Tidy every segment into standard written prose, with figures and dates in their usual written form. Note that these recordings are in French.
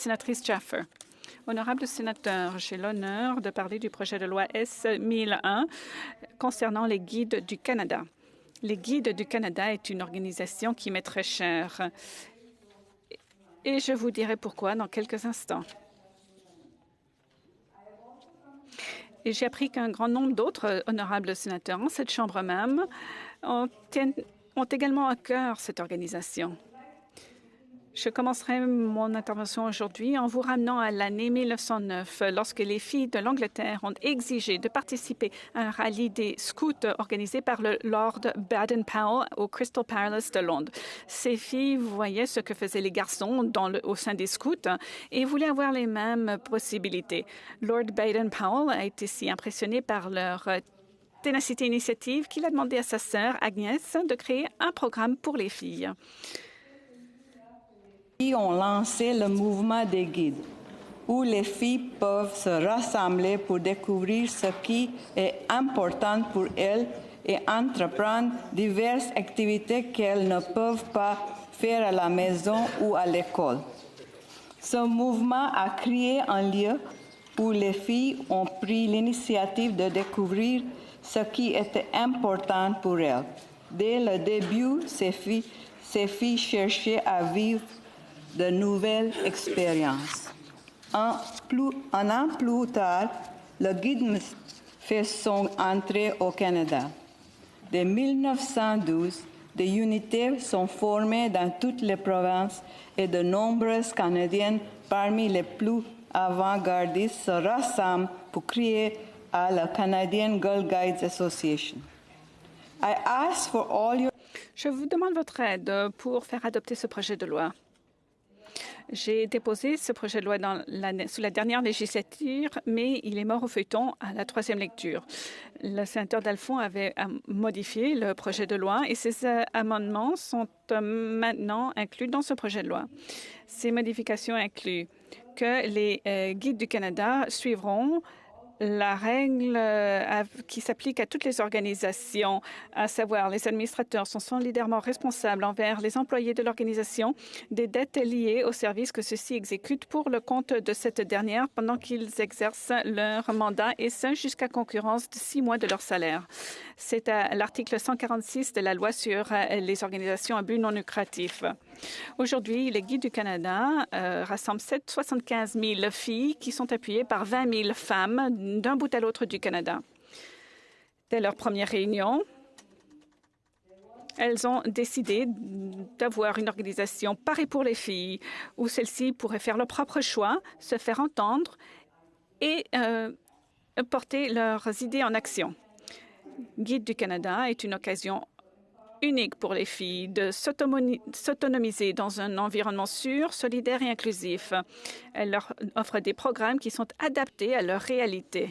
sénatrice Jaffer. Honorable sénateur, j'ai l'honneur de parler du projet de loi S-1001 concernant les Guides du Canada. Les Guides du Canada est une organisation qui m'est très chère et je vous dirai pourquoi dans quelques instants. Et j'ai appris qu'un grand nombre d'autres honorables sénateurs en cette Chambre même ont également à cœur cette organisation. Je commencerai mon intervention aujourd'hui en vous ramenant à l'année 1909, lorsque les filles de l'Angleterre ont exigé de participer à un rallye des scouts organisé par le Lord Baden-Powell au Crystal Palace de Londres. Ces filles voyaient ce que faisaient les garçons au sein des scouts et voulaient avoir les mêmes possibilités. Lord Baden-Powell a été si impressionné par leur ténacité initiative qu'il a demandé à sa sœur Agnès de créer un programme pour les filles. Ils ont lancé le mouvement des guides, où les filles peuvent se rassembler pour découvrir ce qui est important pour elles et entreprendre diverses activités qu'elles ne peuvent pas faire à la maison ou à l'école. Ce mouvement a créé un lieu où les filles ont pris l'initiative de découvrir ce qui était important pour elles. Dès le début, ces filles cherchaient à vivre de nouvelles expériences. Un an plus tard, le guide fait son entrée au Canada. Dès 1912, des unités sont formées dans toutes les provinces et de nombreuses Canadiennes parmi les plus avant-gardistes se rassemblent pour créer la Canadian Girl Guides Association. Je vous demande votre aide pour faire adopter ce projet de loi. J'ai déposé ce projet de loi sous la dernière législature, mais il est mort au feuilleton à la troisième lecture. Le sénateur Dalphond avait modifié le projet de loi et ces amendements sont maintenant inclus dans ce projet de loi. Ces modifications incluent que les Guides du Canada suivront la règle qui s'applique à toutes les organisations, à savoir les administrateurs sont solidairement responsables envers les employés de l'organisation des dettes liées aux services que ceux-ci exécutent pour le compte de cette dernière pendant qu'ils exercent leur mandat et ce jusqu'à concurrence de 6 mois de leur salaire. C'est à l'article 146 de la loi sur les organisations à but non lucratif. Aujourd'hui, les Guides du Canada rassemblent 75 000 filles qui sont appuyées par 20 000 femmes d'un bout à l'autre du Canada. Dès leur première réunion, elles ont décidé d'avoir une organisation pareille pour les filles, où celles-ci pourraient faire leur propre choix, se faire entendre et porter leurs idées en action. Guide du Canada est une occasion unique pour les filles de s'autonomiser dans un environnement sûr, solidaire et inclusif. Elle leur offre des programmes qui sont adaptés à leur réalité.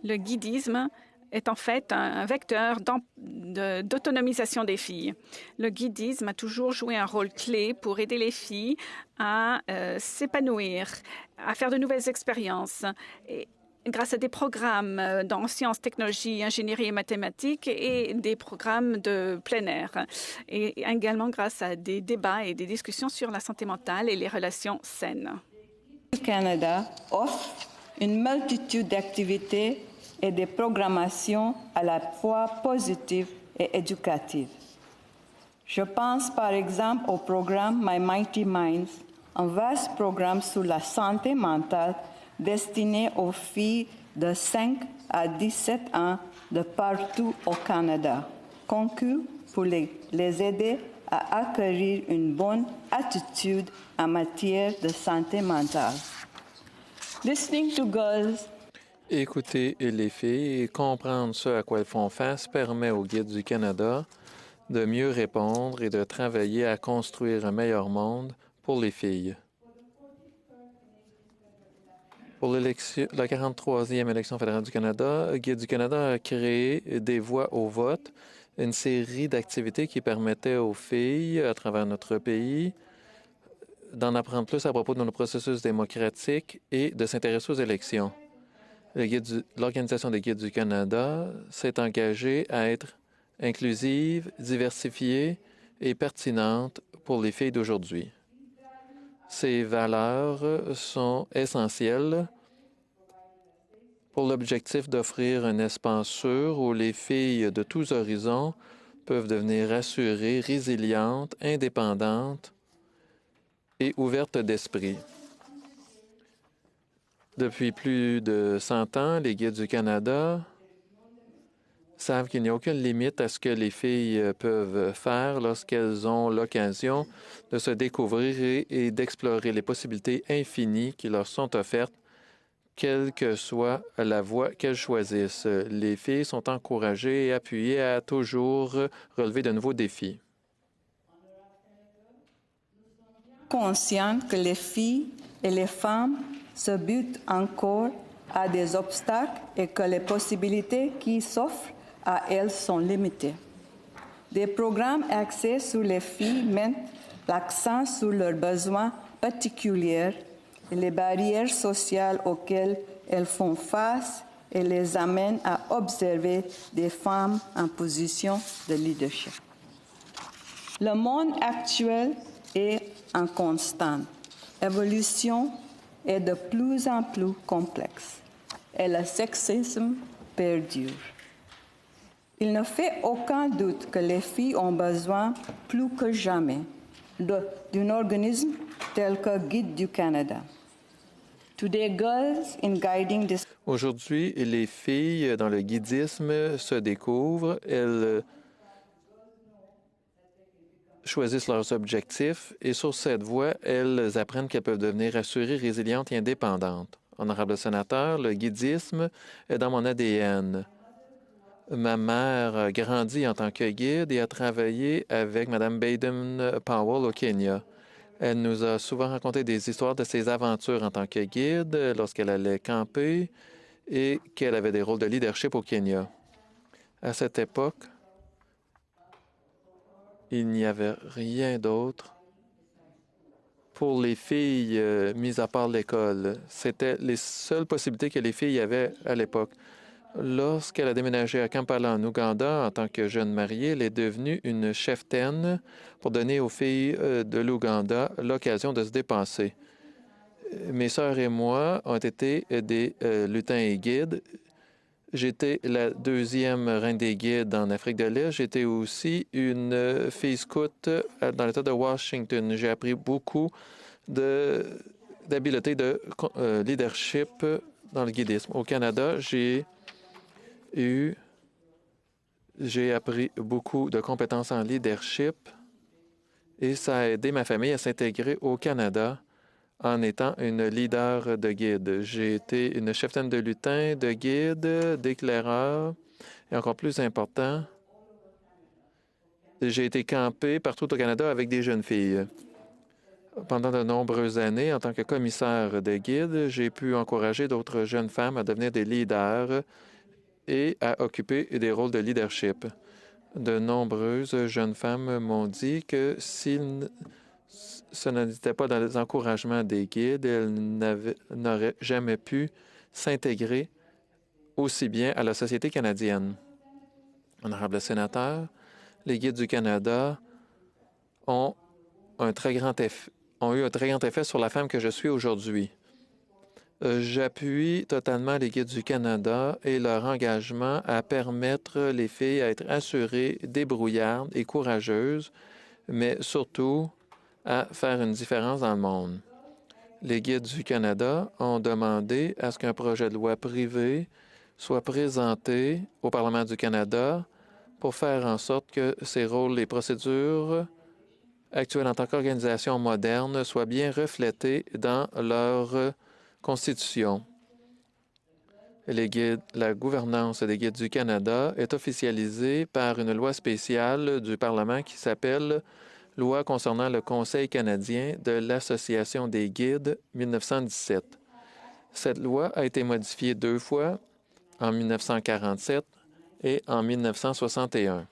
Le guidisme est en fait un vecteur d'autonomisation des filles. Le guidisme a toujours joué un rôle clé pour aider les filles à s'épanouir, à faire de nouvelles expériences. Grâce à des programmes dans sciences, technologies, ingénierie et mathématiques et des programmes de plein air. Et également grâce à des débats et des discussions sur la santé mentale et les relations saines. Le Canada offre une multitude d'activités et de programmations à la fois positives et éducatives. Je pense par exemple au programme My Mighty Minds, un vaste programme sur la santé mentale destiné aux filles de 5 à 17 ans de partout au Canada, conçu pour les aider à acquérir une bonne attitude en matière de santé mentale. Listening to girls. Écouter les filles et comprendre ce à quoi elles font face permet aux Guides du Canada de mieux répondre et de travailler à construire un meilleur monde pour les filles. Pour la 43e élection fédérale du Canada, Guide du Canada a créé des voix au vote, une série d'activités qui permettaient aux filles à travers notre pays d'en apprendre plus à propos de nos processus démocratiques et de s'intéresser aux élections. L'Organisation des Guides du Canada s'est engagée à être inclusive, diversifiée et pertinente pour les filles d'aujourd'hui. Ces valeurs sont essentielles pour l'objectif d'offrir un espace sûr où les filles de tous horizons peuvent devenir assurées, résilientes, indépendantes et ouvertes d'esprit. Depuis plus de 100 ans, les Guides du Canada savent qu'il n'y a aucune limite à ce que les filles peuvent faire lorsqu'elles ont l'occasion de se découvrir et d'explorer les possibilités infinies qui leur sont offertes, quelle que soit la voie qu'elles choisissent. Les filles sont encouragées et appuyées à toujours relever de nouveaux défis. Conscientes que les filles et les femmes se butent encore à des obstacles et que les possibilités qui s'offrent à elles sont limitées. Des programmes axés sur les filles mettent l'accent sur leurs besoins particuliers et les barrières sociales auxquelles elles font face et les amènent à observer des femmes en position de leadership. Le monde actuel est en constante évolution et de plus en plus complexe et le sexisme perdure. Il ne fait aucun doute que les filles ont besoin plus que jamais d'un organisme tel que Guide du Canada. Today, girls in guiding this... Aujourd'hui, les filles dans le guidisme se découvrent, elles choisissent leurs objectifs et sur cette voie, elles apprennent qu'elles peuvent devenir assurées, résilientes et indépendantes. Honorable sénateur, le guidisme est dans mon ADN. Ma mère a grandi en tant que guide et a travaillé avec Mme Baden-Powell au Kenya. Elle nous a souvent raconté des histoires de ses aventures en tant que guide lorsqu'elle allait camper et qu'elle avait des rôles de leadership au Kenya. À cette époque, il n'y avait rien d'autre pour les filles, mis à part l'école. C'était les seules possibilités que les filles avaient à l'époque. Lorsqu'elle a déménagé à Kampala, en Ouganda, en tant que jeune mariée, elle est devenue une cheftaine pour donner aux filles de l'Ouganda l'occasion de se dépenser. Mes sœurs et moi ont été des lutins et guides. J'étais la deuxième reine des guides en Afrique de l'Est. J'étais aussi une fille scout dans l'État de Washington. J'ai appris beaucoup d'habiletés de leadership dans le guidisme. Au Canada, j'ai appris beaucoup de compétences en leadership et ça a aidé ma famille à s'intégrer au Canada en étant une leader de guide. J'ai été une cheftaine de lutin, de guide, d'éclaireur et encore plus important, j'ai été campé partout au Canada avec des jeunes filles. Pendant de nombreuses années, en tant que commissaire de guide, j'ai pu encourager d'autres jeunes femmes à devenir des leaders et à occuper des rôles de leadership. De nombreuses jeunes femmes m'ont dit que si ce n'était pas dans les encouragements des guides, elles n'auraient jamais pu s'intégrer aussi bien à la société canadienne. Honorable sénateur, les Guides du Canada ont eu un très grand effet sur la femme que je suis aujourd'hui. J'appuie totalement les Guides du Canada et leur engagement à permettre les filles à être assurées, débrouillardes et courageuses, mais surtout à faire une différence dans le monde. Les Guides du Canada ont demandé à ce qu'un projet de loi privé soit présenté au Parlement du Canada pour faire en sorte que ces rôles et procédures actuelles en tant qu'organisation moderne soient bien reflétés dans leur Constitution. La gouvernance des Guides du Canada est officialisée par une loi spéciale du Parlement qui s'appelle « Loi concernant le Conseil canadien de l'Association des guides 1917 ». Cette loi a été modifiée 2 fois, en 1947 et en 1961.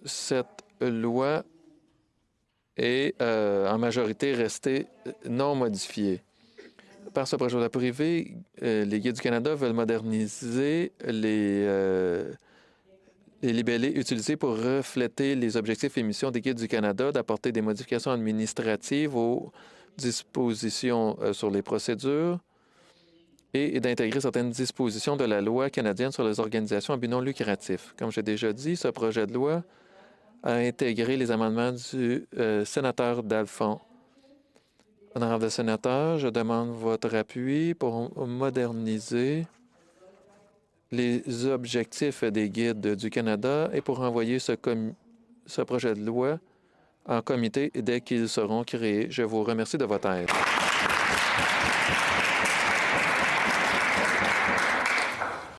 Cette loi est en majorité restée non modifiée. Par ce projet de loi privé, les Guides du Canada veulent moderniser les libellés utilisés pour refléter les objectifs émissions des guides du Canada, d'apporter des modifications administratives aux dispositions sur les procédures et d'intégrer certaines dispositions de la loi canadienne sur les organisations à but non lucratif. Comme j'ai déjà dit, ce projet de loi a intégré les amendements du sénateur Dalphond. Honorable sénateur, je demande votre appui pour moderniser les objectifs des guides du Canada et pour envoyer ce projet de loi en comité dès qu'ils seront créés. Je vous remercie de votre aide.